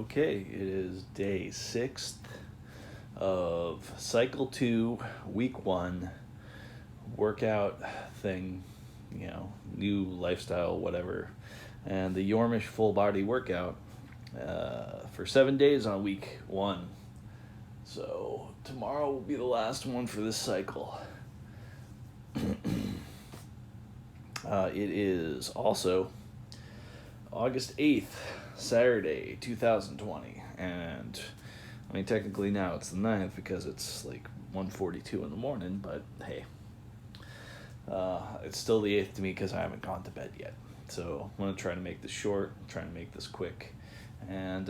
Okay, it is day 6 of cycle 2, week 1, workout thing, new lifestyle, whatever, and the Yourmish full body workout for 7 days on week 1. So tomorrow will be the last one for this cycle. It is also August 8th, Saturday, 2020, and I mean technically now it's the 9th because it's like 1:42 in the morning, but hey, it's still the 8th to me because I haven't gone to bed yet. So I'm going to try to make this short, try to make this quick, and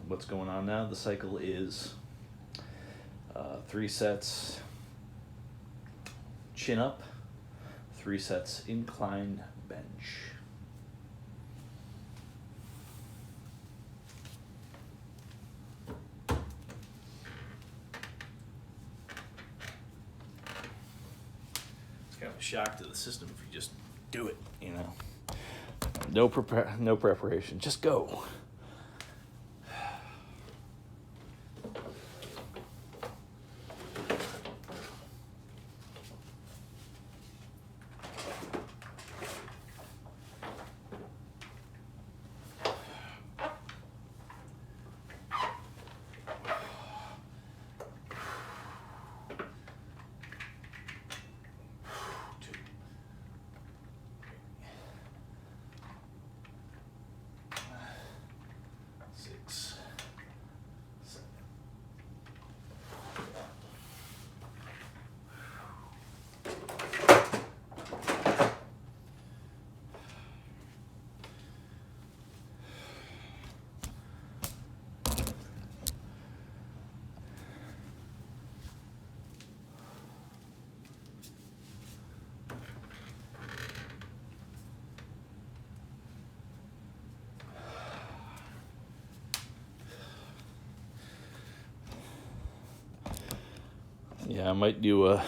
what's going on now, the cycle is 3 sets chin up, 3 sets incline bench. It's kind of a shock to the system if you just do it, No preparation, just go. Yeah, I might do a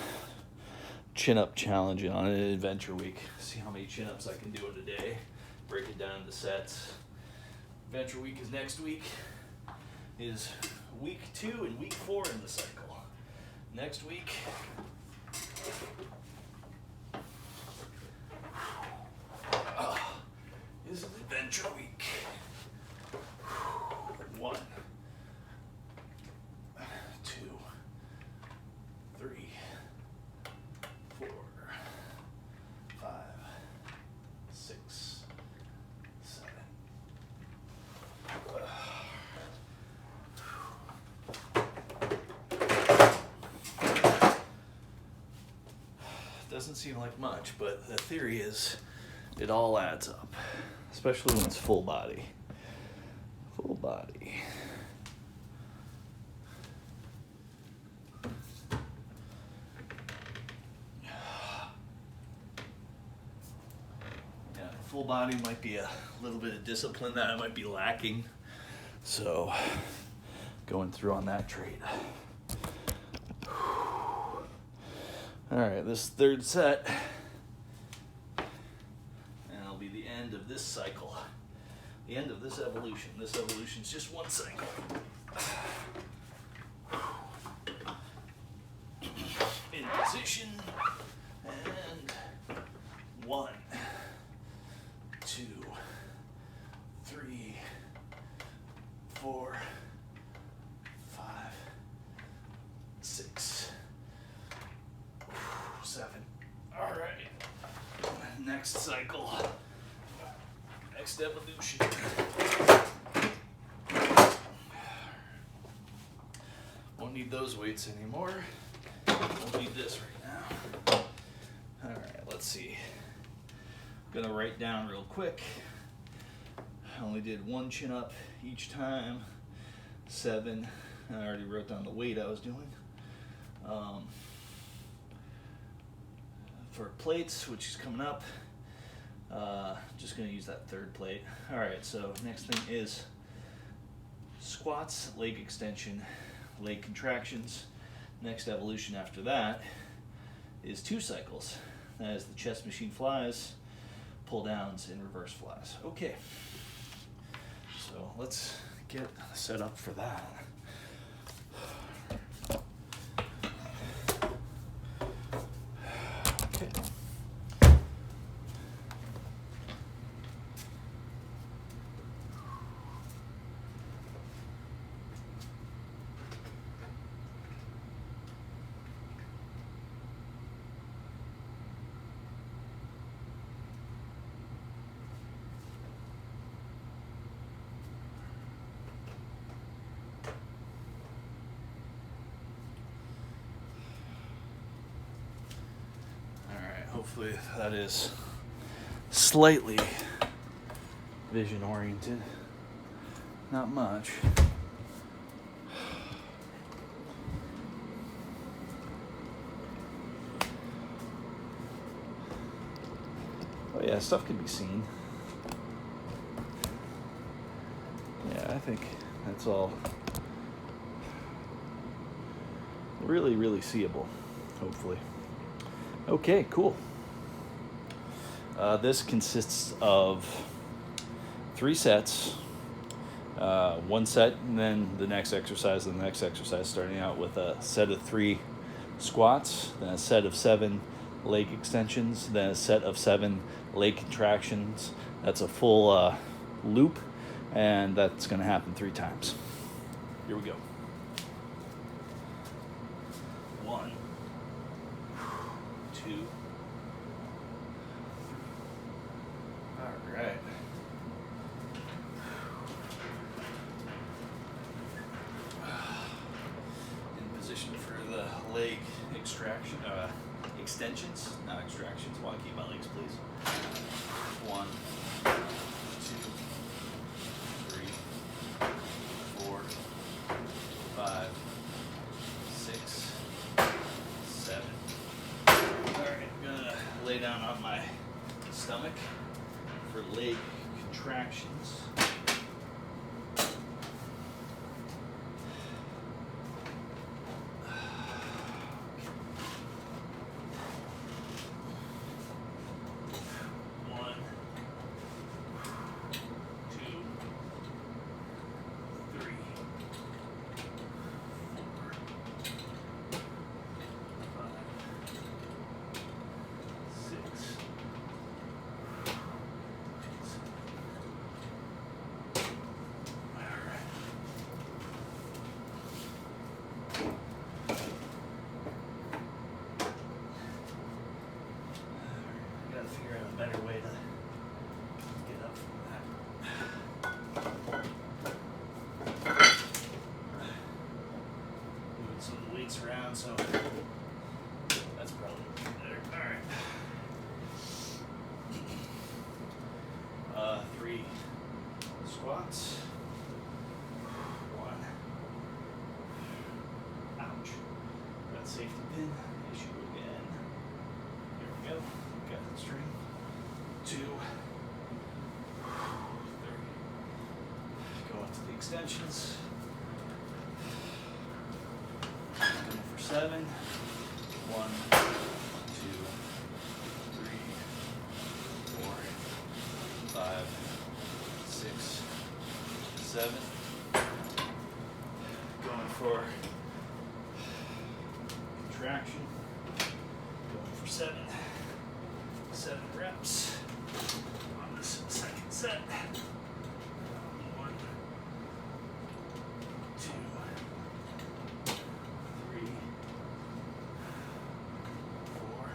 chin-up challenge on an adventure week. See how many chin-ups I can do in a day. Break it down into sets. Adventure week is next week. Is week 2 and week 4 in the cycle. Next week, is adventure week. 1, 2, 3, 4, 5, 6, 7. Doesn't seem like much, but the theory is it all adds up, especially when it's full body. Full body. Full body might be a little bit of discipline that I might be lacking, so going through on that trait. All right, this 3rd set, and it'll be the end of this cycle, the end of this evolution. This evolution's just one cycle. In position, and 1, 2, 3, 4, 5, 6, 7. All right. Next cycle. Next evolution. Won't need those weights anymore. Won't need this right now. All right, let's see. Gonna write down real quick. I only did 1 chin up each time. 7. I already wrote down the weight I was doing. For plates, which is coming up, just gonna use that 3rd plate. All right, so next thing is squats, leg extension, leg contractions. Next evolution after that is 2 cycles. That is the chest machine flies, pull downs, and reverse flies. Okay, so let's get set up for that. Okay. Hopefully that is slightly vision oriented. Not much. Oh yeah, stuff can be seen. Yeah, I think that's all really, really seeable, hopefully. Okay, cool. This consists of 3 sets. One set, and then the next exercise, and the next exercise, starting out with a set of 3 squats, then a set of 7 leg extensions, then a set of 7 leg contractions. That's a full loop, and that's going to happen 3 times. Here we go. 1, 2. All right. In position for the leg extensions, not extractions. Want to keep my legs, please. 1, 2, 3, 4, 5, 6, 7. All right, I'm gonna lay down on my stomach for leg contractions. Better way to get up from that. Moving some weights around, so that's probably better. All right. 3 squats. 1. Ouch. Got safety pin issue again. Here we go. Got the string. 2, 3. Go up to the extensions. Going for 7. 1, 2, 3, 4, 5, 6, 7. Going for contraction. Going for 7. 7 reps. On this second set. 1, 2, 3, 4,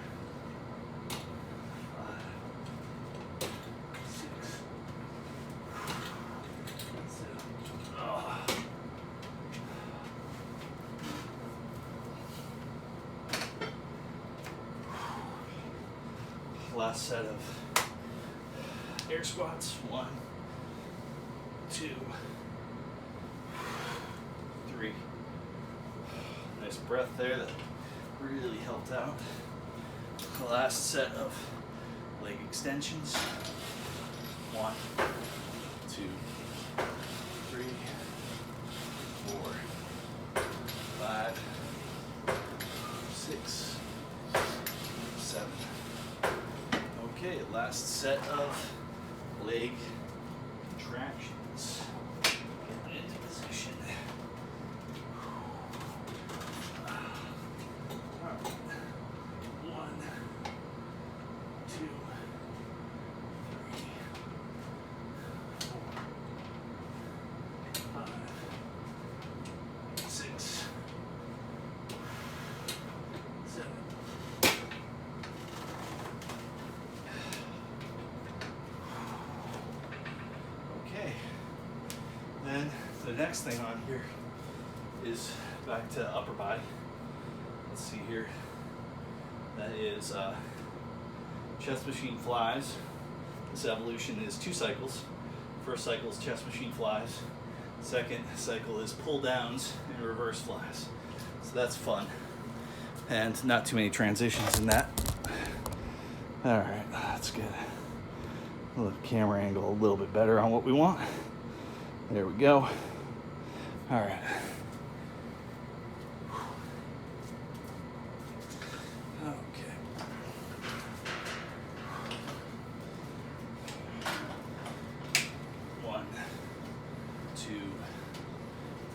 5, 6, 7. Oh. Last set of air squats. 1, 2, 3. Nice breath there. That really helped out. The last set of leg extensions. 1, 2, 3, 4, 5, 6, 7. Okay, last set of leg contractions. Get into The next thing on here is back to upper body. Let's see here. That is chest machine flies. This evolution is 2 cycles. First cycle is chest machine flies. Second cycle is pull downs and reverse flies. So that's fun. And not too many transitions in that. All right, that's good. The camera angle a little bit better on what we want. There we go. All right. Okay. One, two,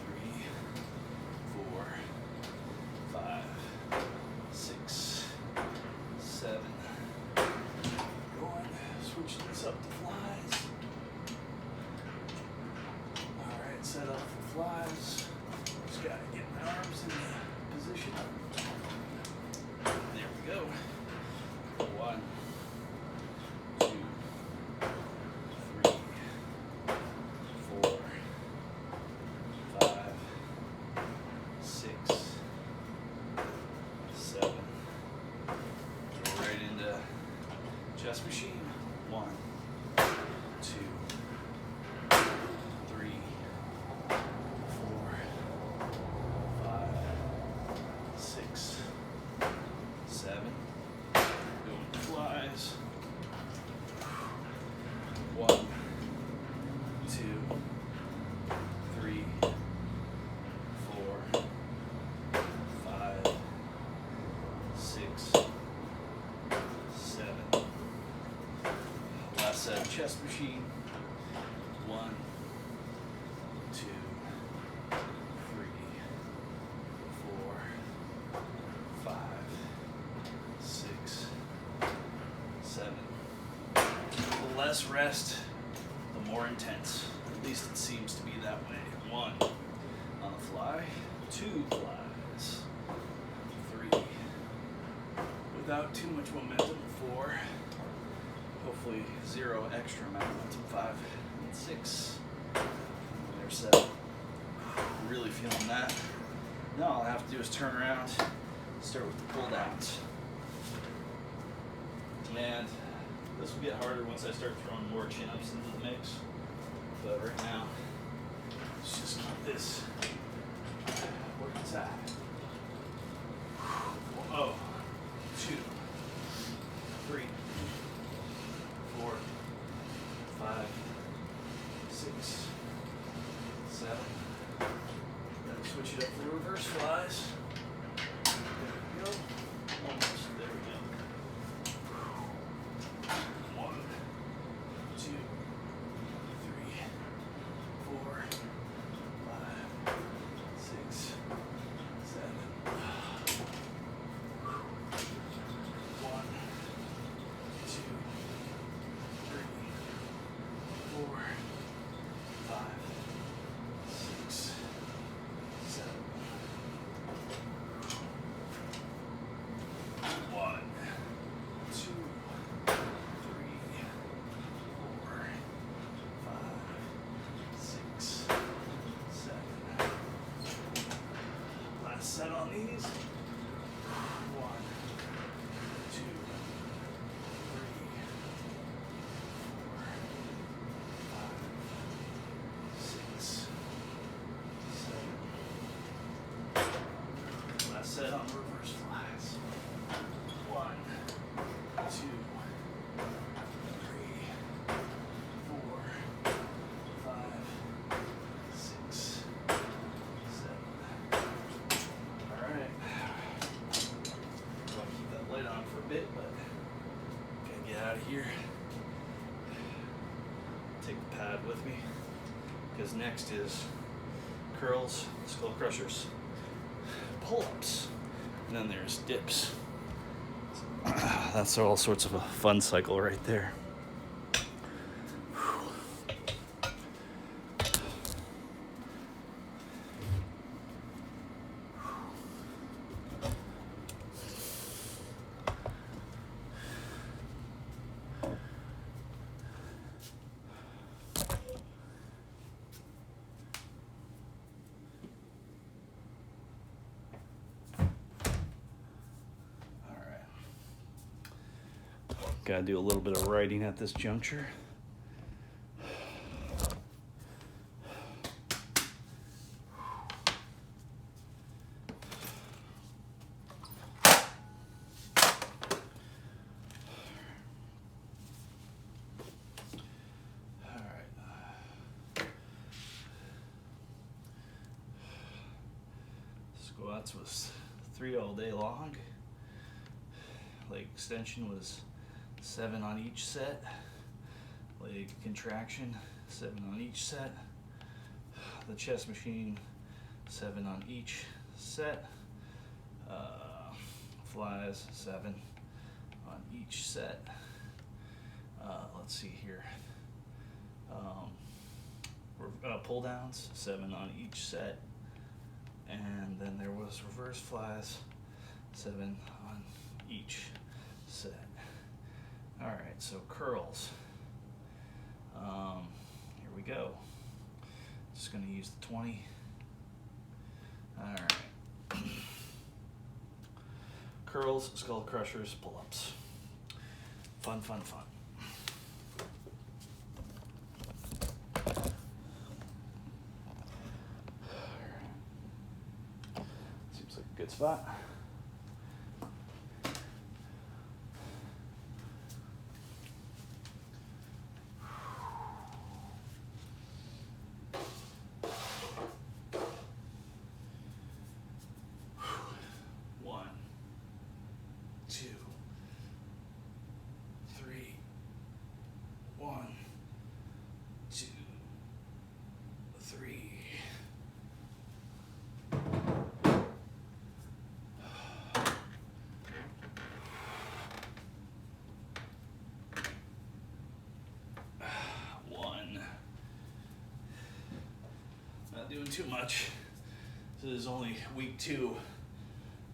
three, four, five, six, seven. Going, switch this up to flies. All right, set up for flies. Just gotta get my arms in the position. There we go. 1, 2, 3, 4, 5, 6, 7. Go right into chest machine. 1, 2, 3, 4, 5, 6, 7. Going to flies. 1, 2, 3, 4, 5, 6, 7. Last set of chest machine. 1, 2, 3, 4, 5, 6, 7. The less rest, the more intense. At least it seems to be that way. 1 on the fly, 2 flies, 3 without too much momentum, 4, hopefully 0 extra momentum, 5 and 6. There's 7. Really feeling that. Now all I have to do is turn around, start with the pull downs. And this will get harder once I start throwing more chin-ups into the mix. But right now, let's just keep this where it's at. Oh, 2, 3, 4, 5, 6, 7. Then switch it up for reverse flies. There we go. Almost. There we go. 1, 2, 3, 4, 5, 6, 7. 1, 2, 3, 4, 5, 6, 7. 1, 2, 3, 4, 5, 6, 7. Last set on these. 1, 2, 3, 4, 5, 6, 7. Last set on reverse flies. 1, 2, 3, 4, 5, 6, 7. All right. I'll keep that light on for a bit, but gotta get out of here. Take the pad with me, because next is curls, skull crushers, pull-ups, and then there's dips. That's all sorts of a fun cycle right there. Gotta do a little bit of writing at this juncture. Squats was 3 all day long. Leg extension was 7 on each set. Leg contraction, 7 on each set. The chest machine, 7 on each set. Flies, 7 on each set. Let's see here. Pull downs, 7 on each set. And then there was reverse flies, 7 on each set. All right, so curls. Here we go. Just gonna use the 20. All right. Curls, skull crushers, pull-ups. Fun, fun, fun. Seems like a good spot. Doing too much. So this is only week 2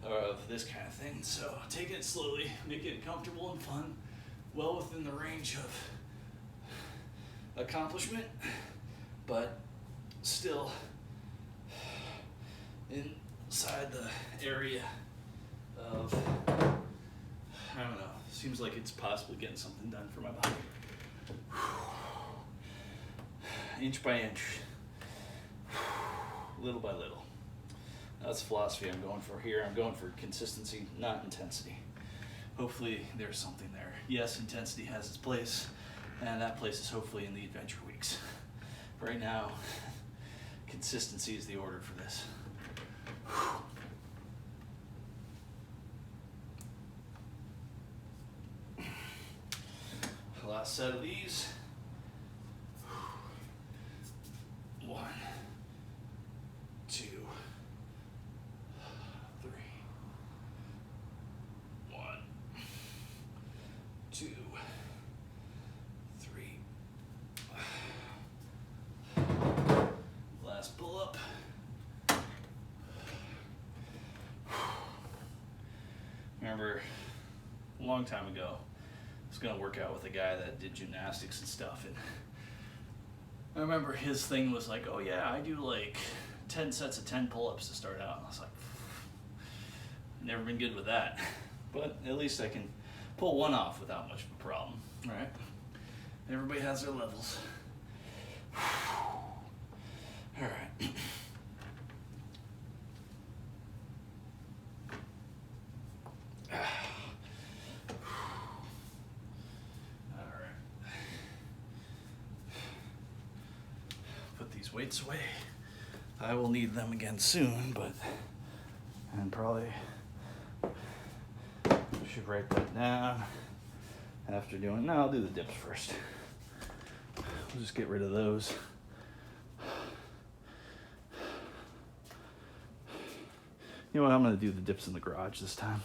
of this kind of thing. So taking it slowly, making it comfortable and fun, well within the range of accomplishment, but still inside the area of, I don't know, seems like it's possibly getting something done for my body. Inch by inch. Little by little. That's the philosophy I'm going for here. I'm going for consistency, not intensity. Hopefully there's something there. Yes, intensity has its place, and that place is hopefully in the adventure weeks. Right now, consistency is the order for this. Last set of these. 1, 2, 3. 1, 2, 3. Last pull up. Remember, a long time ago, I was going to work out with a guy that did gymnastics and stuff, and I remember his thing was like, oh yeah, I do like 10 sets of 10 pull-ups to start out. And I was like, never been good with that. But at least I can pull one off without much of a problem, right? Everybody has their levels. All right. Weights away. I will need them again soon, and probably should write that down after doing. No, I'll do the dips first. We'll just get rid of those. You know what? I'm going to do the dips in the garage this time.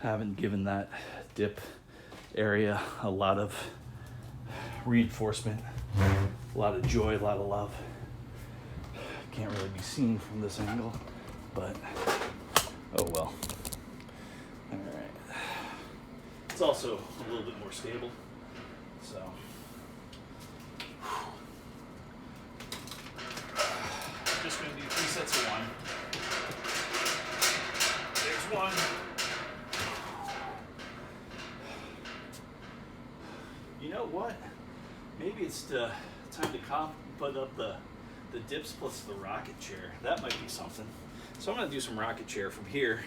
I haven't given that dip area a lot of reinforcement. A lot of joy, a lot of love. Can't really be seen from this angle, but oh well. All right. It's also a little bit more stable, so. Just gonna do 3 sets of 1. There's 1. what? Maybe it's time to put up the dips plus the rocket chair. That might be something. So I'm gonna do some rocket chair from here,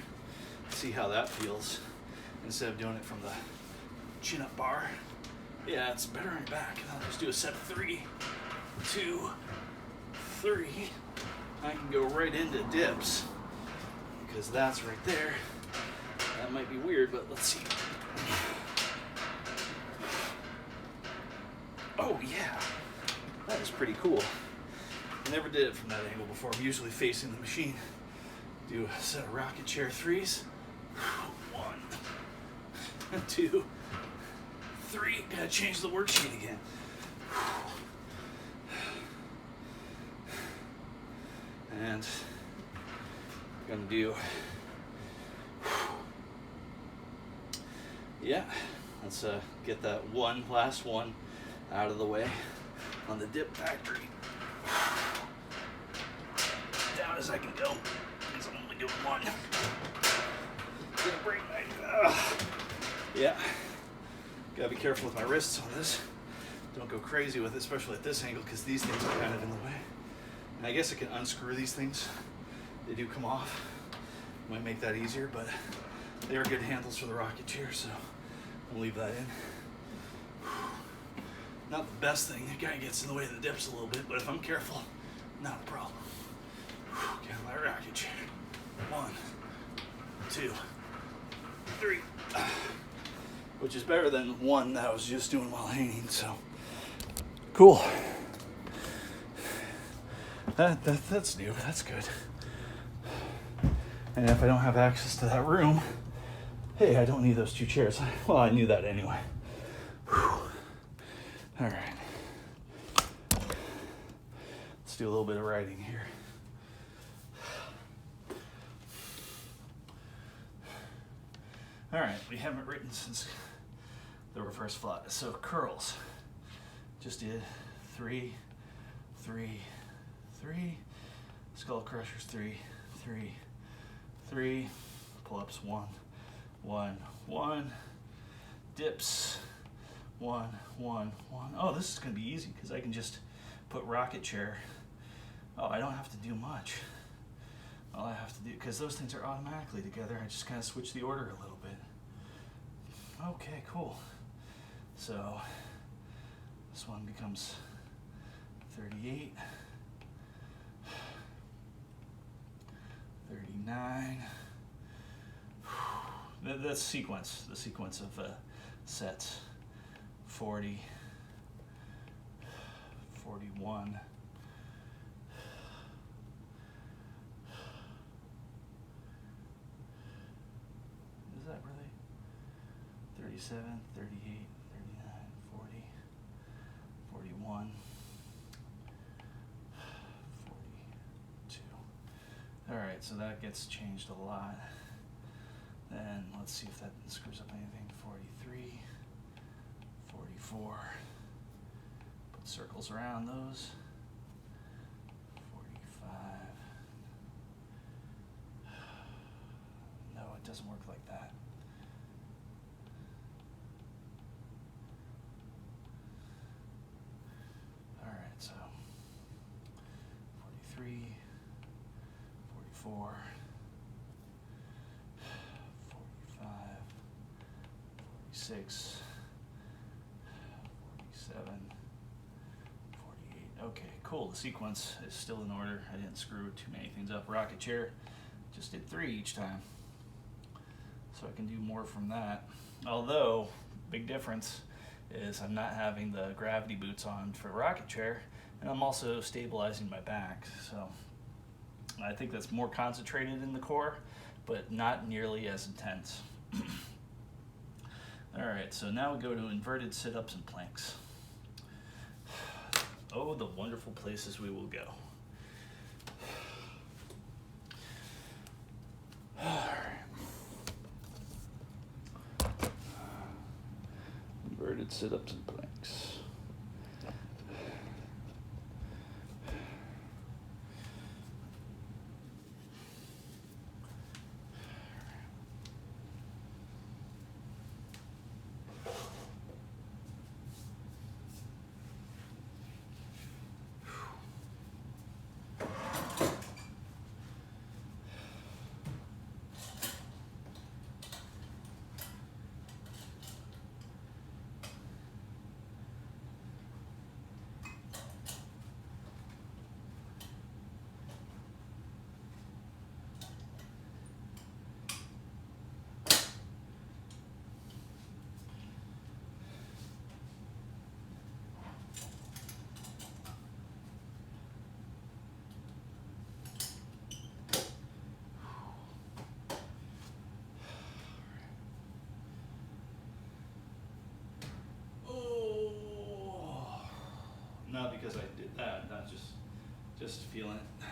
see how that feels, instead of doing it from the chin-up bar. Yeah, it's better in back. I'll just do a set of 3, 2, 3. I can go right into dips, because that's right there. That might be weird, but let's see. Oh yeah, that is pretty cool. I never did it from that angle before. I'm usually facing the machine. Do a set of rocket chair 3s. 1, 2, 3. Gotta change the worksheet again. And I'm gonna do, yeah, let's get that last one out of the way on the dip factory. Down as I can go, because I'm only doing one. Gonna break my, yeah. Gotta be careful with my wrists on this. Don't go crazy with it, especially at this angle, because these things are kind of in the way. And I guess I can unscrew these things. They do come off. Might make that easier, but they are good handles for the rocket chair, so I'll leave that in. Not the best thing. It kind of gets in the way of the dips a little bit, but if I'm careful, not a problem. Get my rocket chair. 1, 2, 3. Which is better than one that I was just doing while hanging, so. Cool. That's new. That's good. And if I don't have access to that room, hey, I don't need those 2 chairs. Well, I knew that anyway. Whew. All right. Let's do a little bit of writing here. All right, we haven't written since the reverse flat. So curls, just did 3, 3, 3. Skull crushers 3, 3, 3. Pull-ups 1, 1, 1. Dips 1, 1, 1. Oh, this is gonna be easy because I can just put rocket chair. Oh, I don't have to do much. All I have to do, because those things are automatically together, I just kind of switch the order a little bit. Okay, cool. So this one becomes 38, 39. That's sequence, the sequence of sets. 40, 41. Is that really? 37, 38, 39, 40, 41, 42. All right, so that gets changed a lot. Then let's see if that screws up anything. 43, 44. Put circles around those. 45. No, it doesn't work like that. All right, so 43, 44, 45, 46, 47, 48. Okay, cool. The sequence is still in order. I didn't screw too many things up. Rocket chair, just did 3 each time. So I can do more from that. Although, big difference is I'm not having the gravity boots on for rocket chair, and I'm also stabilizing my back. So I think that's more concentrated in the core, but not nearly as intense. All right, so now we go to inverted sit-ups and planks. Oh, the wonderful places we will go. All right. Inverted sit-ups and planks. because I did that, not just feeling it.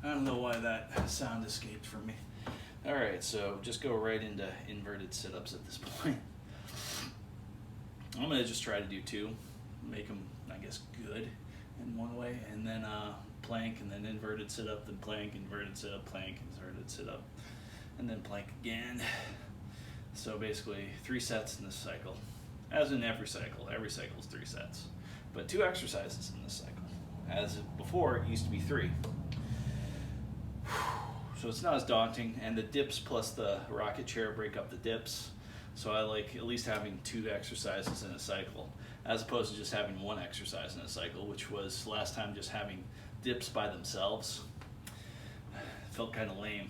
I don't know why that sound escaped from me. All right, so just go right into inverted sit-ups at this point. I'm gonna just try to do 2, make them, I guess, good in one way, and then plank, and then inverted sit-up, then plank, inverted sit-up, plank, inverted sit-up, and then plank again. So basically 3 sets in this cycle. As in every cycle is 3 sets, but 2 exercises in this cycle. As before, it used to be 3. So it's not as daunting, and the dips plus the rocket chair break up the dips. So I like at least having 2 exercises in a cycle, as opposed to just having 1 exercise in a cycle, which was last time just having dips by themselves. It felt kind of lame.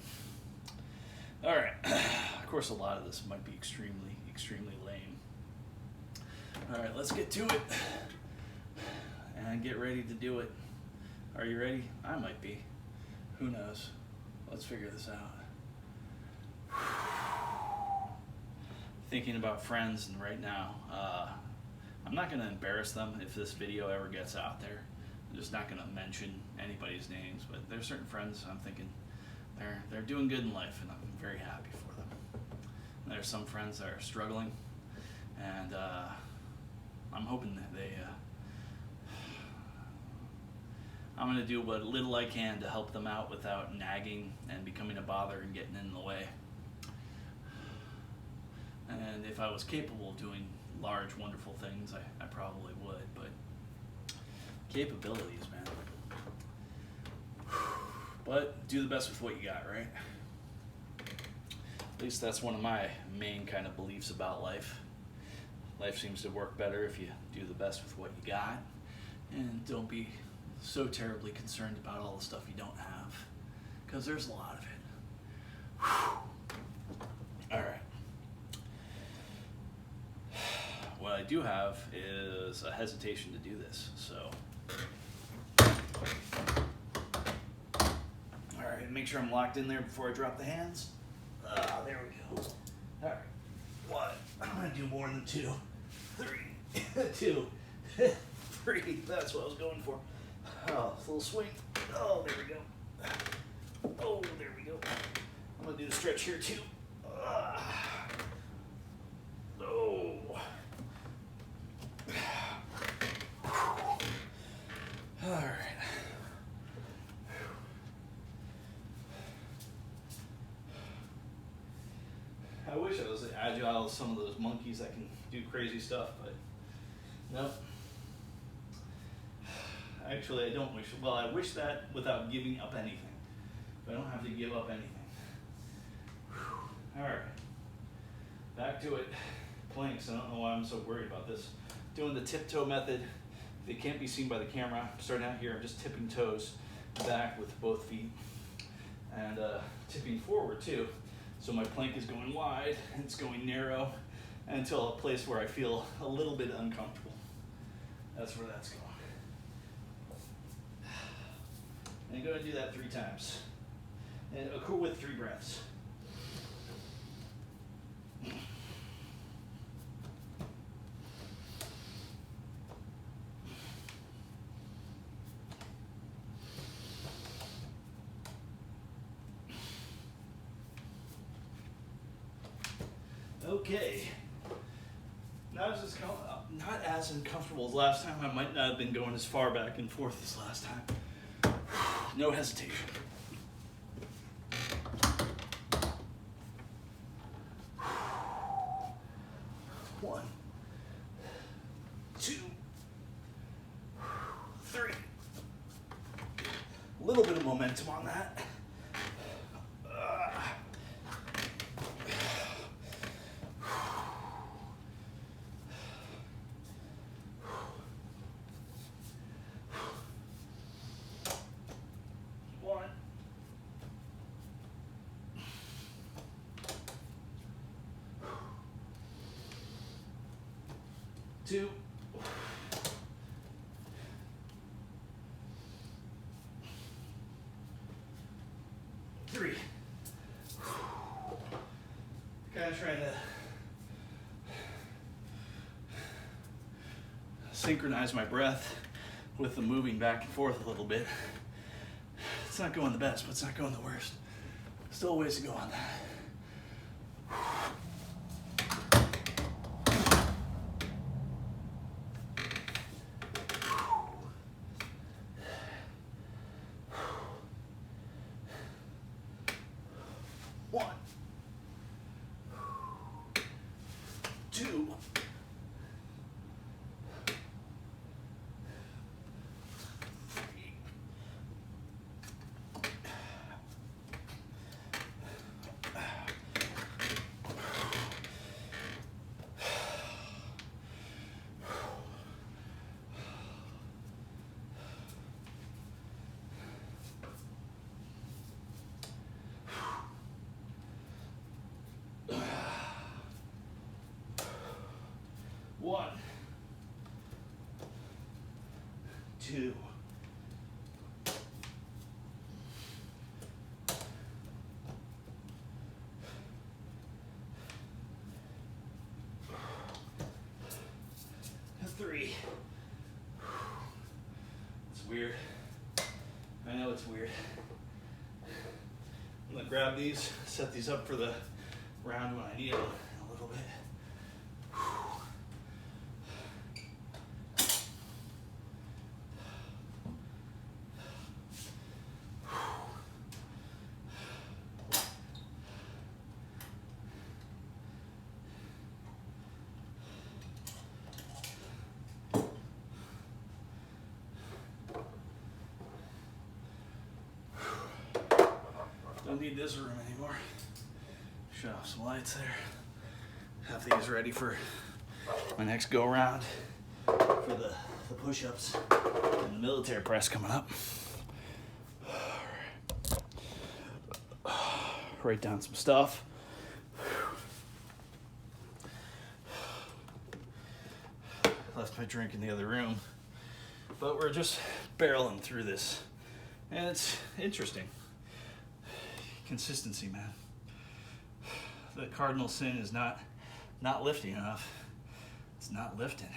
All right, of course a lot of this might be extremely, extremely lame. All right, let's get to it and get ready to do it. Are you ready? I might be. Who knows? Let's figure this out. Thinking about friends, and right now, I'm not going to embarrass them if this video ever gets out there. I'm just not going to mention anybody's names, but there's certain friends I'm thinking they're doing good in life, and I'm very happy for them. And there's some friends that are struggling, and I'm hoping that I'm going to do what little I can to help them out without nagging and becoming a bother and getting in the way. And if I was capable of doing large, wonderful things, I probably would, but capabilities, man. But do the best with what you got, right? At least that's one of my main kind of beliefs about life. Life seems to work better if you do the best with what you got, and don't be so terribly concerned about all the stuff you don't have, because there's a lot of it. Whew. All right. What I do have is a hesitation to do this, so. All right, make sure I'm locked in there before I drop the hands. There we go. All right, 1. I'm gonna do more than 2. 3, 2, 3. That's what I was going for. Oh, a little swing. Oh, there we go. Oh, there we go. I'm gonna do the stretch here too. Oh. All right. I wish I was as agile as some of those monkeys that can do crazy stuff, but nope. Actually, I don't wish. Well, I wish that without giving up anything. But I don't have to give up anything. Whew. All right. Back to it. Planks. I don't know why I'm so worried about this. Doing the tiptoe method. They can't be seen by the camera. Starting out here, I'm just tipping toes back with both feet. And tipping forward too. So my plank is going wide, and it's going narrow until a place where I feel a little bit uncomfortable. That's where that's going. And go and do that 3 times. And cool with 3 breaths. Okay. Not as uncomfortable as last time. I might not have been going as far back and forth as last time. No hesitation. 1, 2, 3. A little bit of momentum on that. 2, 3. Kind of trying to synchronize my breath with the moving back and forth a little bit. It's not going the best, but it's not going the worst. Still a ways to go on that. One, two, three, one, two, three. It's weird. I know it's weird. I'm gonna grab these, set these up for the round when I need them a little bit. Don't need this room anymore. Shut off some lights there. Have these ready for my next go around for the push-ups and the military press coming up. Write down some stuff. Left my drink in the other room, but we're just barreling through this, and it's interesting. Consistency, man. The cardinal sin is not lifting enough. It's not lifting.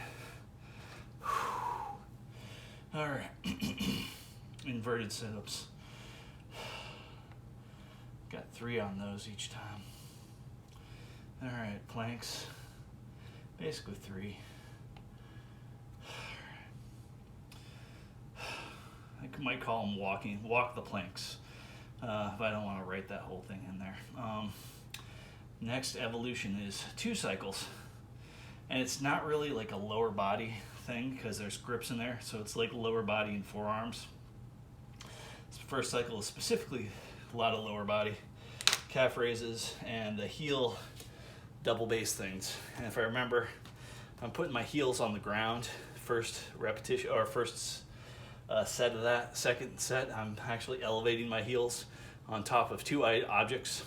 All right. Inverted sit-ups. Got 3 on those each time. All right, planks. Basically 3. I might call them walk the planks. If I don't want to write that whole thing in there. Next evolution is 2 cycles. And it's not really like a lower body thing because there's grips in there. So it's like lower body and forearms. This first cycle is specifically a lot of lower body. Calf raises and the heel double base things. And if I remember, I'm putting my heels on the ground. First repetition or first set of that. Second set, I'm actually elevating my heels on top of 2 items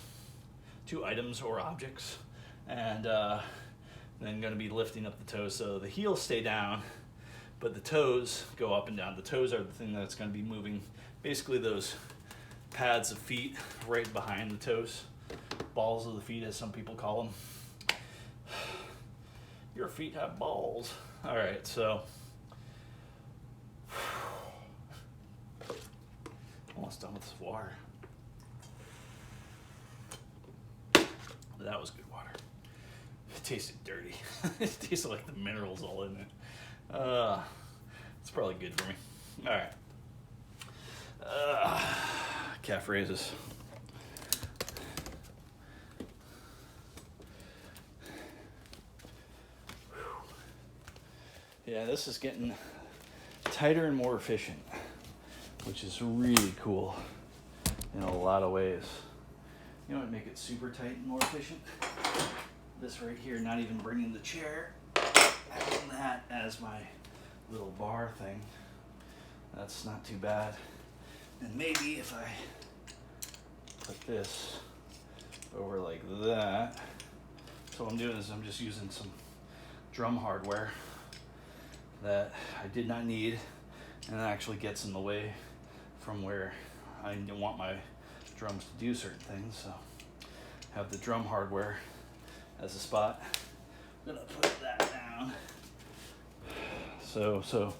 or objects, and then going to be lifting up the toes. So the heels stay down, but the toes go up and down. The toes are the thing that's going to be moving. Basically, those pads of feet right behind the toes, balls of the feet, as some people call them. Your feet have balls. All right, so. Almost done with this water. That was good water. It tasted dirty. It tasted like the minerals all in it. It's probably good for me. All right. Calf raises. Yeah, this is getting tighter and more efficient, which is really cool in a lot of ways. You know what would make it super tight and more efficient? This right here, not even bringing the chair, having that as my little bar thing. That's not too bad. And maybe if I put this over like that. So what I'm doing is I'm just using some drum hardware that I did not need, and it actually gets in the way from where I want my drums to do certain things. So have the drum hardware as a spot. I'm gonna put that down. So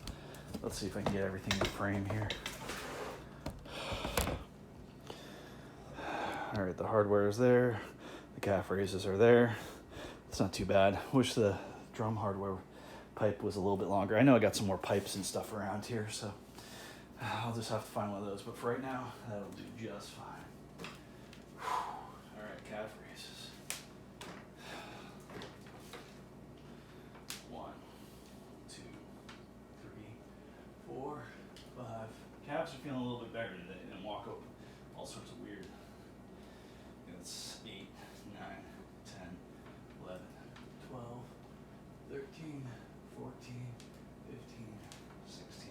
Let's see if I can get everything in frame here. All right, the hardware is there. The calf raises are there. It's not too bad. Wish the drum hardware pipe was a little bit longer. I know I got some more pipes and stuff around here, so I'll just have to find one of those. But for right now, that'll do just fine. All right, calf raises. 1, 2, 3, 4, 5. Calves are feeling a little bit better today. They didn't walk up all sorts of weird. It's 8, 9, 10, 11, 12, 13, 14, 15, 16,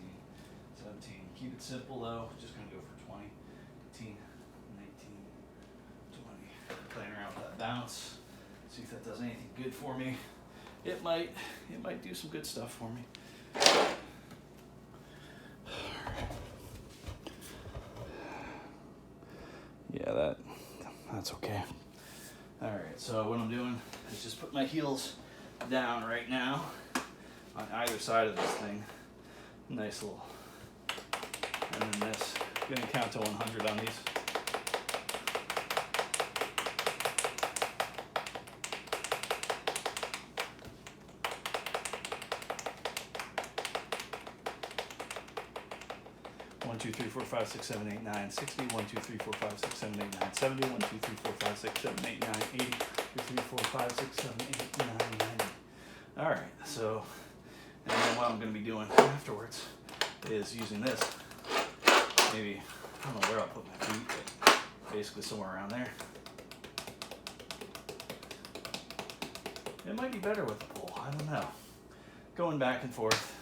17. Keep it simple though. Just gonna go for 20, 18, 19, 20. Playing around with that bounce. See if that does anything good for me. It might do some good stuff for me. Yeah, that's okay. All right, so what I'm doing is just put my heels down right now on either side of this thing. Nice little, and then this. I'm gonna count to 100 on these. One, 2, 3, 4, 5, 6, 7, 8, 9, 60. 1, 2, 3, 4, 5, 6, 7, 8, 9, 70. 1, 2, 3, 4, 5, 6, 7, 8, 9, 80. 2, 3, 4, 5, 6, 7, 8, 9, 90. All right, so, and then what I'm going to be doing afterwards is using this. Maybe, I don't know where I'll put my feet, but basically somewhere around there. It might be better with the pull, I don't know. Going back and forth.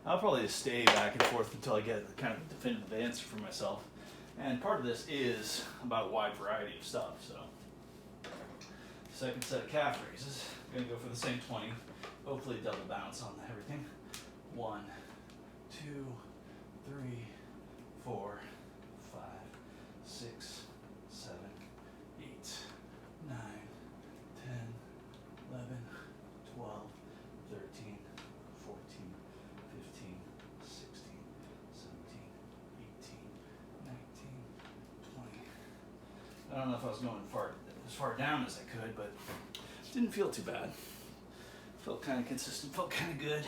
I'll probably just stay back and forth until I get kind of a definitive answer for myself. And part of this is about a wide variety of stuff, so. Second set of calf raises. I'm gonna go for the same 20. Hopefully double bounce on everything. 1, 2, 3, 4, 5, 6, 7, 8, 9, 10, 11, 12, 13, 14, 15, 16, 17, 18, 19, 20. I don't know if I was going as far down as I could, but it didn't feel too bad. Felt kind of consistent, felt kind of good.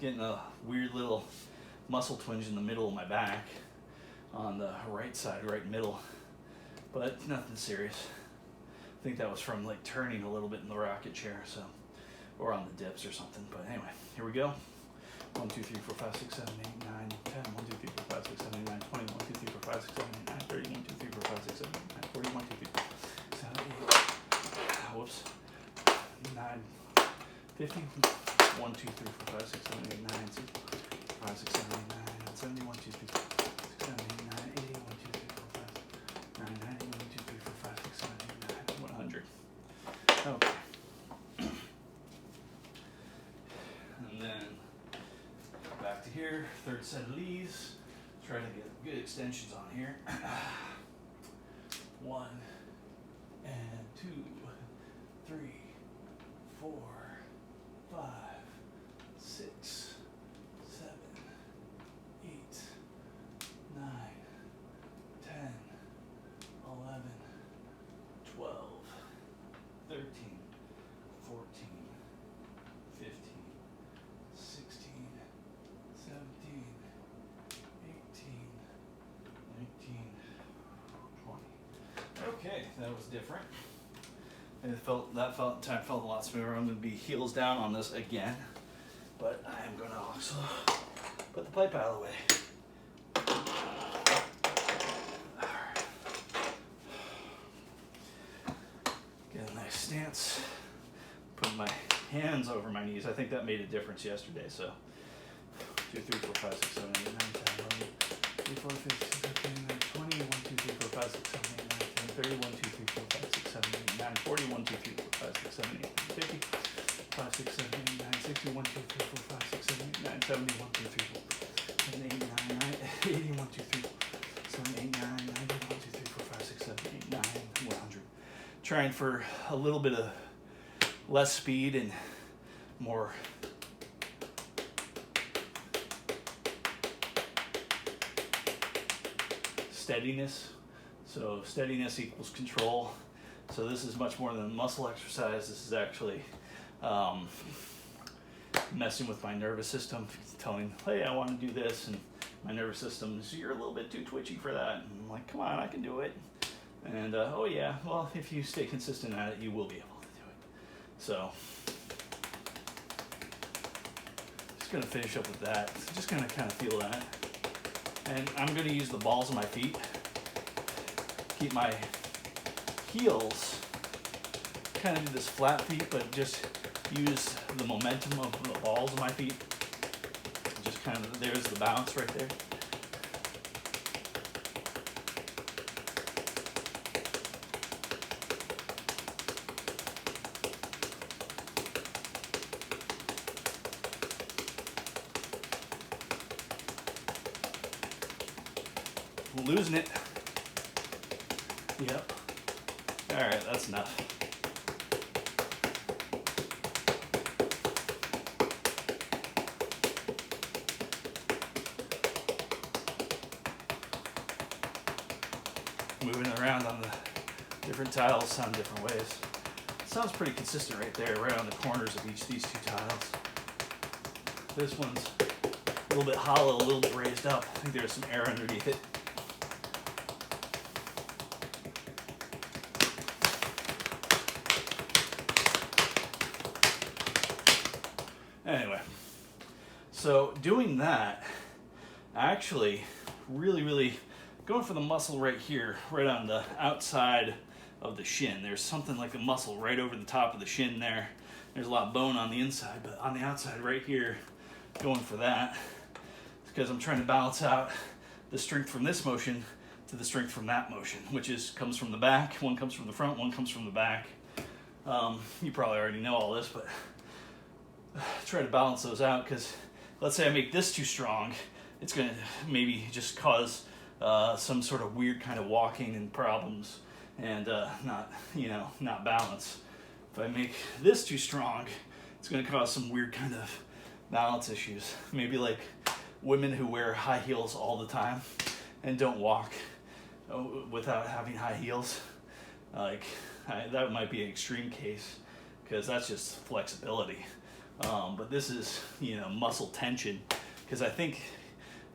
Getting a weird little muscle twinge in the middle of my back on the right side, right middle, but nothing serious. I think that was from like turning a little bit in the rocket chair, so, or on the dips or something. But anyway, here we go. 1, 2, 3, 4, 5, 6, 7, 8, 9, 10. 1, 2, 3, 4, 5, 6, 7, 8, 9, 20. 1, 2, 3, 4, 5, 6, 7, 8, 9, 30. 1, 2, 3, 4, 5, 6, 7, 8, 9, 40. 1, 2, 3, 4, 7, 8. Whoops. 9, 50. 1, 2, 3, 4, 5, 6, 7, 8, 9, 6, 5, 6, 7, 8, 9, 70. 1, 2, 3, 4, 6, 7, 8, 9, 80. 1, 2, 3, 4, 5, 9, 90. 1, 2, 3, 4, 5, 6, 7, 8, 9, 100. Okay. And then back to here, third set of leads. Try to get good extensions on here. 1 and 2, 3, 4, 5, 6, 7, 8, 9, 10, 11, 12, 13, 14, 15, 16, 17, 18, 19, 20. Okay, that was different. And that time felt a lot smoother. I'm going to be heels down on this again, but I am going to also put the pipe out of the way. All right. Get a nice stance. Put my hands over my knees. I think that made a difference yesterday. So 2, 3, 4, 5, 6, 7, 8, 9, 10, 11, 3, 4, 5, 6, 7, 8, 9, 20. 1, 2, 3, 4, 5, 6, 7, 8, 9, 10, 30. 1, 2, 3, 4, 5, 6, 7, 8, 9, 40. 1, 2, 3, 4, 5, 6, 7, 8, 9, 50. 5, 6, 7, 8, 9, 60. 1, 2, 3, 4, 5, 6, 7, 8, 9, 70. 1, 2, 3, 4, 7, 8, 9, 80. 1, 2, 3, 7, 8, 9, 90. 1, 2, 3, 4, 5, 6, 7, 8, 9, 100. Trying for a little bit of less speed and more steadiness. So steadiness equals control. So this is much more than a muscle exercise. This is actually messing with my nervous system, telling, hey, I want to do this, and my nervous system is, you're a little bit too twitchy for that. And I'm like, come on, I can do it. And oh yeah, well, if you stay consistent at it, you will be able to do it. So just gonna finish up with that. So just gonna kind of feel that. And I'm gonna use the balls of my feet. Keep my heels, kind of do this flat feet, but just use the momentum of the balls of my feet. Just kind of, there's the bounce right there. Losing it. Yep. All right, that's enough. Moving around on the different tiles sound different ways. Sounds pretty consistent right there, right on the corners of these two tiles. This one's a little bit hollow, a little bit raised up. I think there's some air underneath it. Anyway, so doing that, actually really going for the muscle right here, right on the outside of the shin. There's something like a muscle right over the top of the shin there. There's a lot of bone on the inside, but on the outside right here, going for that. It's because I'm trying to balance out the strength from this motion to the strength from that motion, which comes from the back. One comes from the front, one comes from the back. You probably already know all this, but try to balance those out, because let's say I make this too strong, it's going to maybe just cause some sort of weird kind of walking and problems, and not balance. If I make this too strong, it's going to cause some weird kind of balance issues. Maybe like women who wear high heels all the time and don't walk without having high heels. That might be an extreme case, because that's just flexibility. But this is, muscle tension, because I think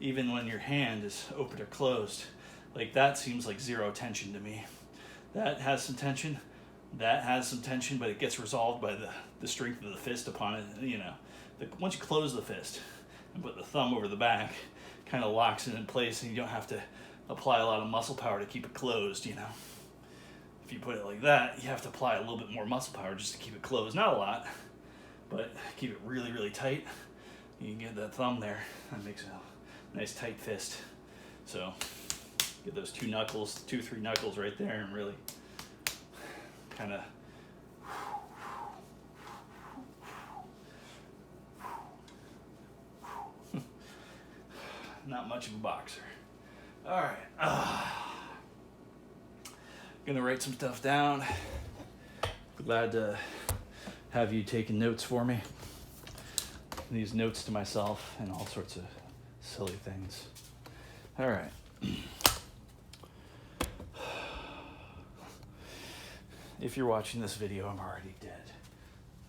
even when your hand is open or closed, like that seems like zero tension to me. That has some tension, that has some tension, but it gets resolved by the strength of the fist upon it. Once you close the fist and put the thumb over the back, kind of locks it in place, and you don't have to apply a lot of muscle power to keep it closed, If you put it like that, you have to apply a little bit more muscle power just to keep it closed. Not a lot, but keep it really tight. You can get that thumb there. That makes a nice tight fist. So get those 3 knuckles right there, and really kind of not much of a boxer. All right. Gonna write some stuff down. Glad to have you taking notes for me. These notes to myself and all sorts of silly things. All right. If you're watching this video, I'm already dead.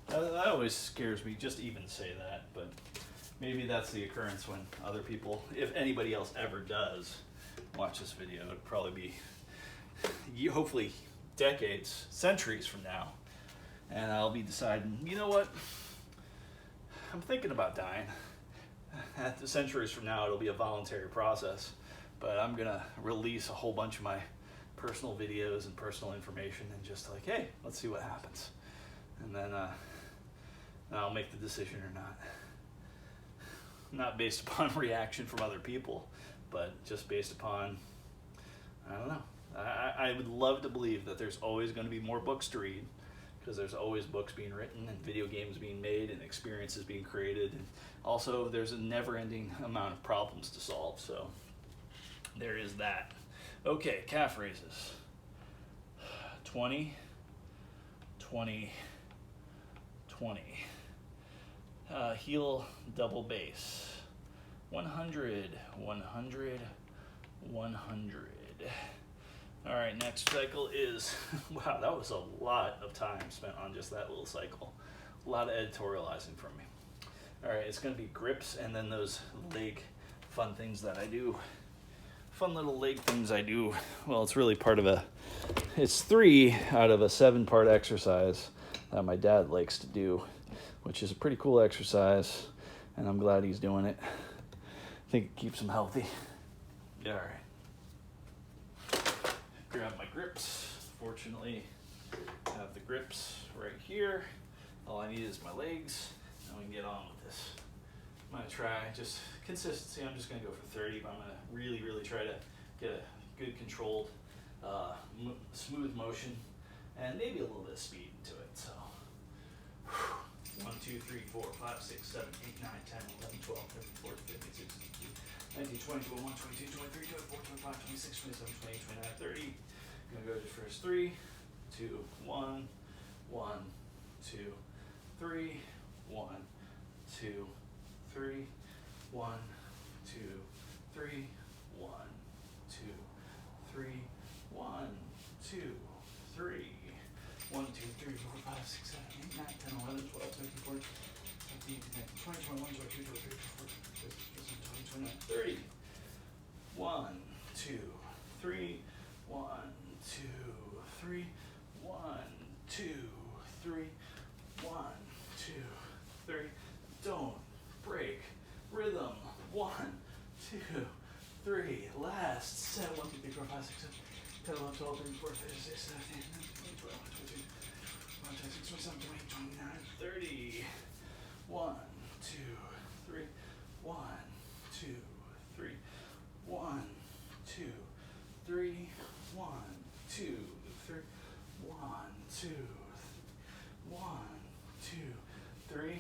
That always scares me, just to even say that, but maybe that's the occurrence when other people, if anybody else ever does watch this video, it'd probably be hopefully decades, centuries from now, and I'll be deciding, you know what, I'm thinking about dying. At the centuries from now, it'll be a voluntary process, but I'm gonna release a whole bunch of my personal videos and personal information, and just like, hey, let's see what happens, and then I'll make the decision or not based upon reaction from other people, but just based upon, I don't know. I would love to believe that there's always going to be more books to read, because there's always books being written and video games being made and experiences being created, and also there's a never-ending amount of problems to solve. So there is that. Okay, calf raises. 20, 20, 20. Heel double base. 100, 100, 100. All right, next cycle is, wow, that was a lot of time spent on just that little cycle. A lot of editorializing from me. All right, it's gonna be grips and then those leg fun things that I do. Fun little leg things I do. Well, it's really part of it's 3 out of a 7-part exercise that my dad likes to do, which is a pretty cool exercise, and I'm glad he's doing it. I think it keeps him healthy. Yeah, all right. Grab my grips. Fortunately, I have the grips right here. All I need is my legs, and we can get on with this. I'm gonna try just consistency. I'm just gonna go for 30, but I'm gonna really, really try to get a good controlled, smooth motion, and maybe a little bit of speed into it. So, 1, 2, 3, 4, 5, 6, 7, 8, 9, 10, 11, 12, 13, 14, 15, 16, 17, 19, 20, 21, 22, 23, 24, 25, 26, 27, 28, 29, 30. I'm gonna go to first 3, 2, 1, 1, 2, 3, 1, 2, 3, 1, 2, 3, 1, 2, 3, 1, 2, 3, 1, 2, 3, 4, 5, 6, 7, 8, 9, 10, 11, 12, 13, 14, 15, 16, 20, 21, 22, 23, 24, 25, 26, 27, 28, 29, 30. 1, 2, 3, 1, 2, 3, 1, 2, 3, 1, 2, 3. Don't break rhythm. 1, 2, 3. Last. 7, 1, 2, 3, 4, 5, 6, 7, 10, 11, 12, 13, 14, 15, 16, 17, 18, 19, 20, 21, 22, 26, 27, 28, 29, 30. 1, 2, 3. 1, 2, 3. 1, 2, 3. 1, 2, 3. 1, 2, 1, 2, 3.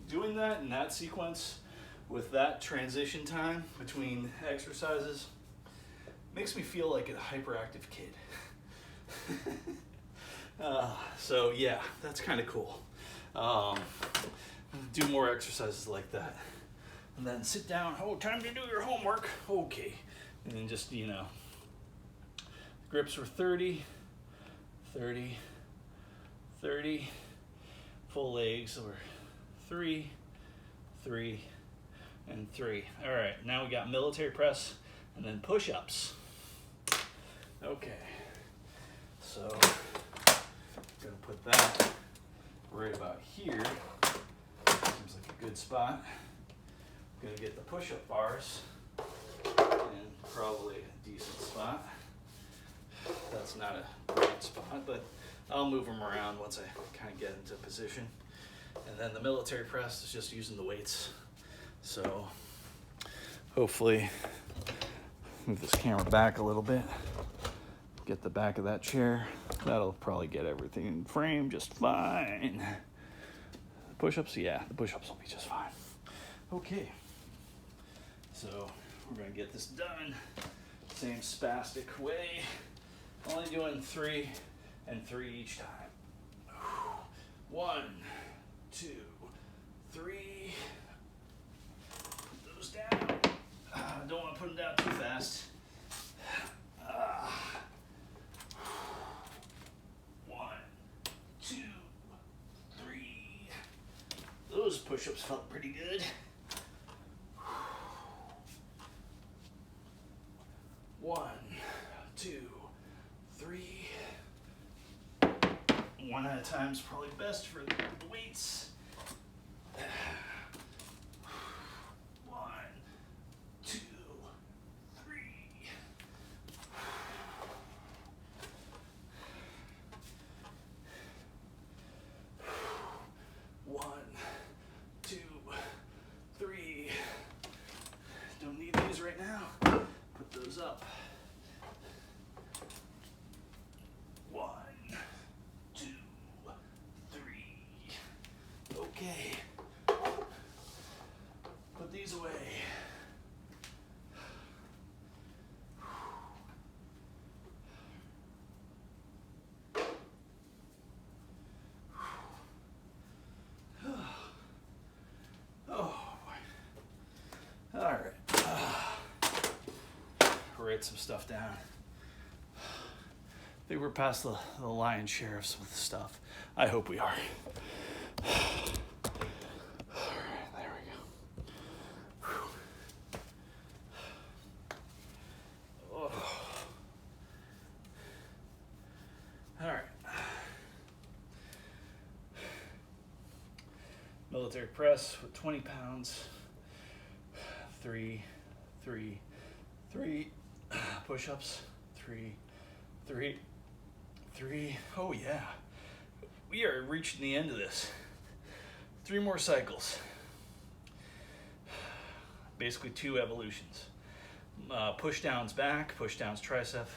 Doing that in that sequence with that transition time between exercises makes me feel like a hyperactive kid. So yeah, that's kind of cool. Do more exercises like that. And then sit down. Oh, time to do your homework. Okay. And then just, grips were 30, 30, 30. Full legs were 3, 3, and 3. All right, now we got military press and then push-ups. Okay, so I'm gonna put that right about here. Seems like a good spot. I'm gonna get the push-up bars in probably a decent spot. That's not a great spot, but I'll move them around once I kind of get into position. And then the military press is just using the weights. So hopefully, move this camera back a little bit. Get the back of that chair. That'll probably get everything in frame just fine. Push-ups, yeah, the push-ups will be just fine. Okay, so we're gonna get this done. Same spastic way. Only doing 3 and 3 each time. 1, 2, 3. Put those down. Don't want to put them down too fast. 1, 2, 3. Those push-ups felt pretty good. 1, 2, 3. One at a time is probably best for the weights. 1, 2, 3. 1, 2, 3. Don't need these right now. Put those up. 1, 2, 3. Okay. Put these away. Oh boy. All right. Write some stuff down. think we're past the lion's share of some of the stuff. I hope we are. Alright, there we go. Oh. Alright. Military press with 20 pounds. 3 push-ups. 3. Oh yeah. We are reaching the end of this. 3 more cycles. Basically 2 evolutions. Push downs back, push downs tricep,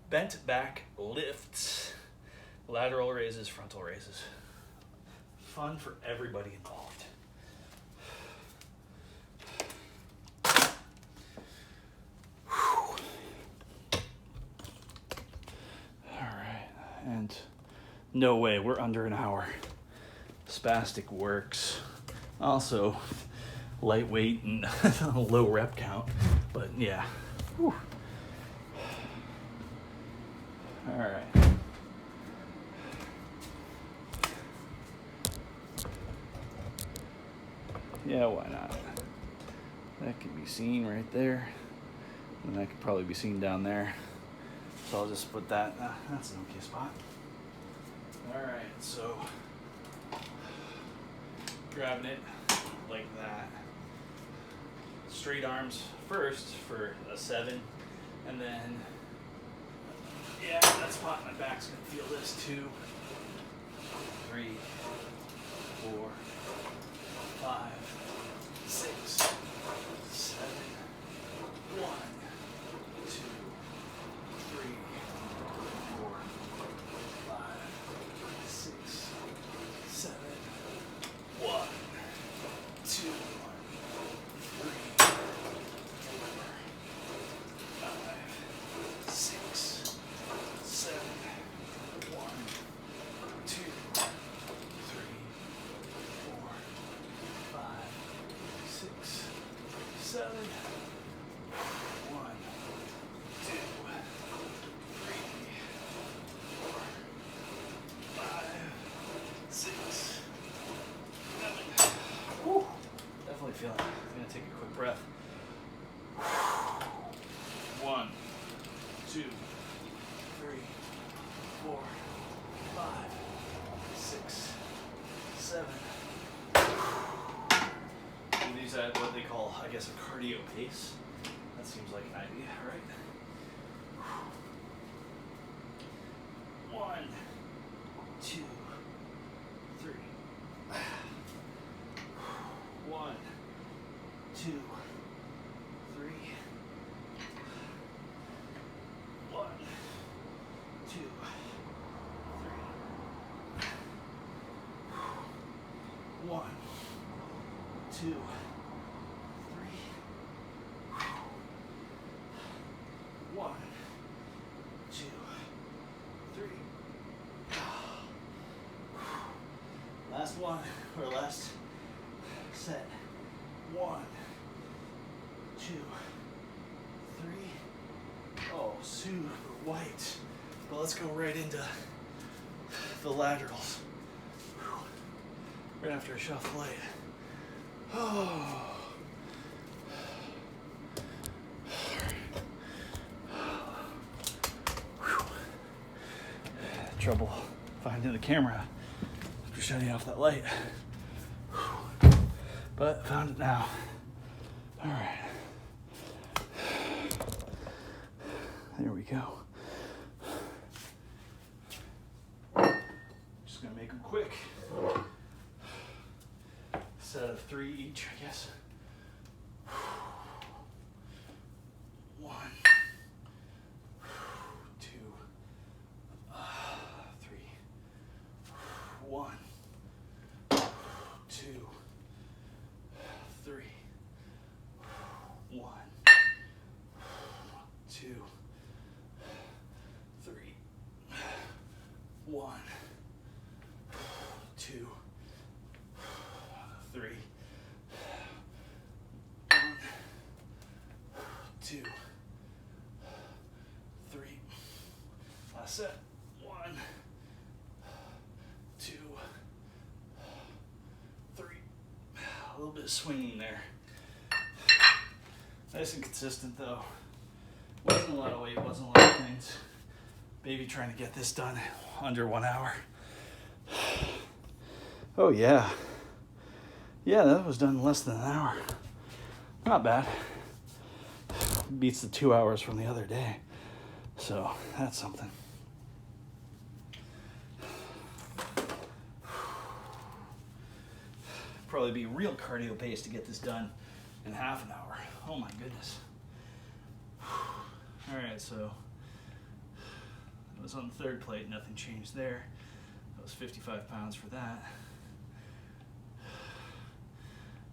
bent back lifts, lateral raises, frontal raises. Fun for everybody involved. All right, and no way, we're under an hour. Spastic works. Also, lightweight and low rep count, but yeah. Whew. All right. Yeah, why not? That can be seen right there, and that could probably be seen down there. So I'll just put that. That's an okay spot. All right, so grabbing it like that. Straight arms first for a 7, and then yeah, that spot my back's gonna feel this 2, 3, 4, 5, 6, 7, 1, 2, 3, 4, 5, 6, 7, 1, 2, 3, 4, 5, 6, 7, 1, 2, 3, 4, 5, 6, 7, 1, 2, 3, 4, 5, 6, 7. Whew. Definitely feeling it. I'm gonna take a quick breath. 1, 2, 3, 4, 5, 6, 7. And these are what they call, I guess, a cardio pace. That seems like an idea, right? 1, 2, 3. 1, 2, 3. 1, 2, 3. 1, 2, 3. 1, 2, 3. Last one, or last set. 1, 2, 3. Oh, super white. But let's go right into the laterals. Right after a shot of light. Oh. Trouble finding the camera after shutting off that light. But found it now. All right. There we go. Just gonna make them quick. Set of 3 each, I guess. 1, 2, 3. 1, 2, 3. 1, 2, 3. 1, 2, 3. 1, 2, 3. Last set. 1, 2, 3. A little bit of swinging there. Nice and consistent though. Wasn't a lot of weight, wasn't a lot of things. Baby trying to get this done under 1 hour. Oh yeah. Yeah, that was done in less than an hour. Not bad. Beats the 2 hours from the other day. So that's something. Probably be real cardio pace to get this done in half an hour. Oh my goodness. All right, so it was on the third plate, nothing changed there. That was 55 pounds for that.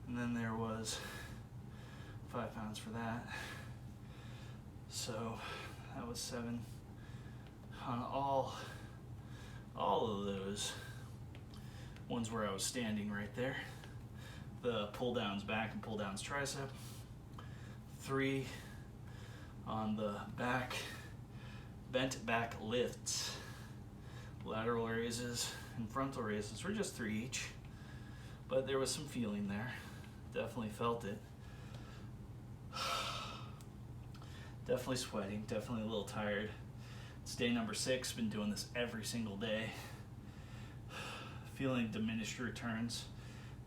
And then there was 5 pounds for that. So that was 7 on all of those ones where I was standing right there. The pull downs back and pull downs tricep. 3 on the back, bent back lifts. Lateral raises and frontal raises were just 3 each, but there was some feeling there. Definitely felt it. Definitely sweating, definitely a little tired. It's day number 6, been doing this every single day. Feeling diminished returns,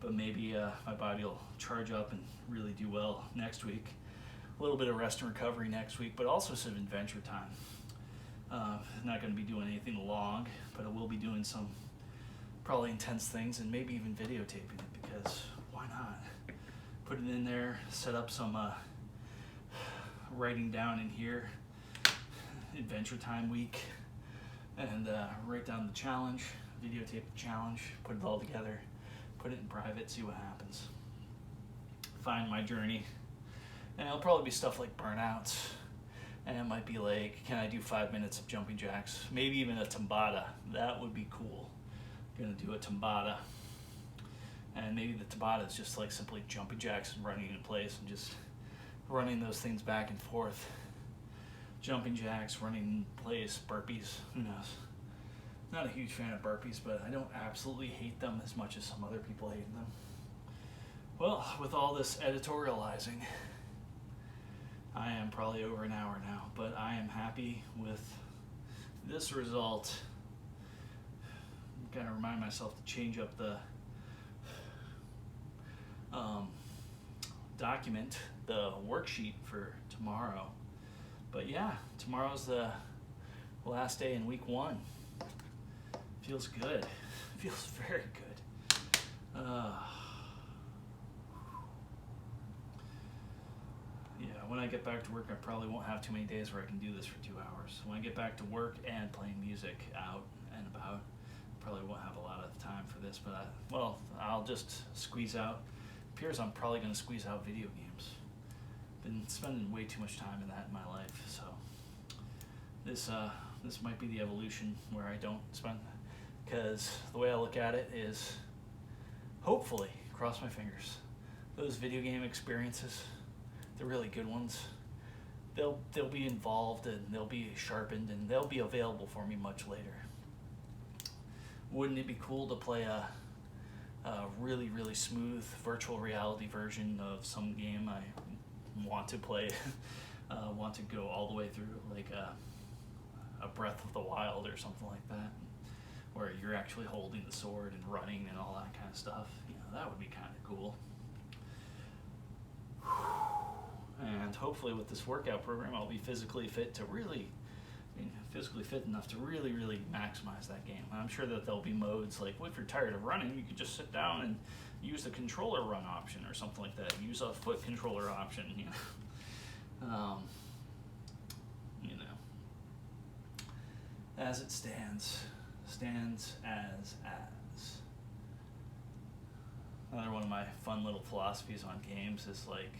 but maybe my body will charge up and really do well next week. A little bit of rest and recovery next week, but also some adventure time. Not going to be doing anything long, but I will be doing some probably intense things and maybe even videotaping it, because why not? Put it in there, set up some writing down in here, adventure time week, and write down the challenge, videotape the challenge, put it all together, put it in private, see what happens. Find my journey. And it'll probably be stuff like burnouts, and it might be like, can I do 5 minutes of jumping jacks? Maybe even a Tabata. That would be cool. I'm gonna do a Tabata. And maybe the Tabata is just like simply jumping jacks and running in place and just running those things back and forth. Jumping jacks, running in place, burpees, who knows? Not a huge fan of burpees, but I don't absolutely hate them as much as some other people hate them. Well, with all this editorializing, I am probably over an hour now, but I am happy with this result. I'm gonna remind myself to change up the document, the worksheet for tomorrow. But yeah, tomorrow's the last day in week 1. Feels good. Feels very good. Yeah, when I get back to work, I probably won't have too many days where I can do this for 2 hours. When I get back to work and playing music out and about, probably won't have a lot of time for this, but I'll just squeeze out. Appears I'm probably going to squeeze out video games. Been spending way too much time in that in my life, so this might be the evolution where I don't spend, because the way I look at it is, hopefully, cross my fingers, those video game experiences, the really good ones, they'll be involved and they'll be sharpened and they'll be available for me much later. Wouldn't it be cool to play a really, really smooth virtual reality version of some game I want to play, want to go all the way through, like a Breath of the Wild or something like that, where you're actually holding the sword and running and all that kind of stuff. You know, that would be kind of cool. And hopefully with this workout program, I'll be physically fit to really, physically fit enough to really, really maximize that game. I'm sure that there'll be modes like, well, if you're tired of running, you could just sit down and use the controller run option or something like that. Use a foot controller option, you know. As it stands as. Another one of my fun little philosophies on games is like,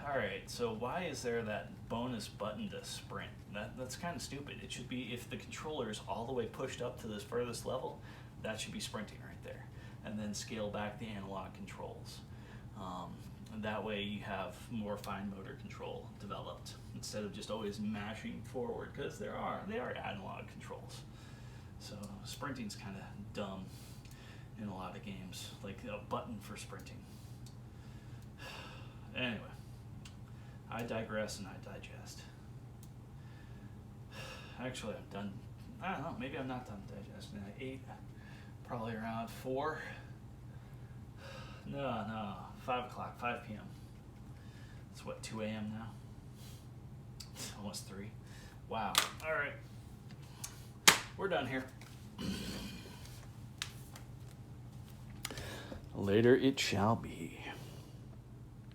all right, so why is there that bonus button to sprint? That's kind of stupid. It should be, if the controller is all the way pushed up to this furthest level, that should be sprinting right there. And then scale back the analog controls. And that way you have more fine motor control developed instead of just always mashing forward, because they are analog controls. So sprinting's kind of dumb in a lot of games, like a button for sprinting. Anyway, I digress and I digest. Actually, I'm done. I don't know, maybe I'm not done digesting. I ate probably around 4. No, 5 o'clock, 5 p.m. It's what, 2 a.m. now? It's almost 3. Wow. All right. We're done here. Later it shall be.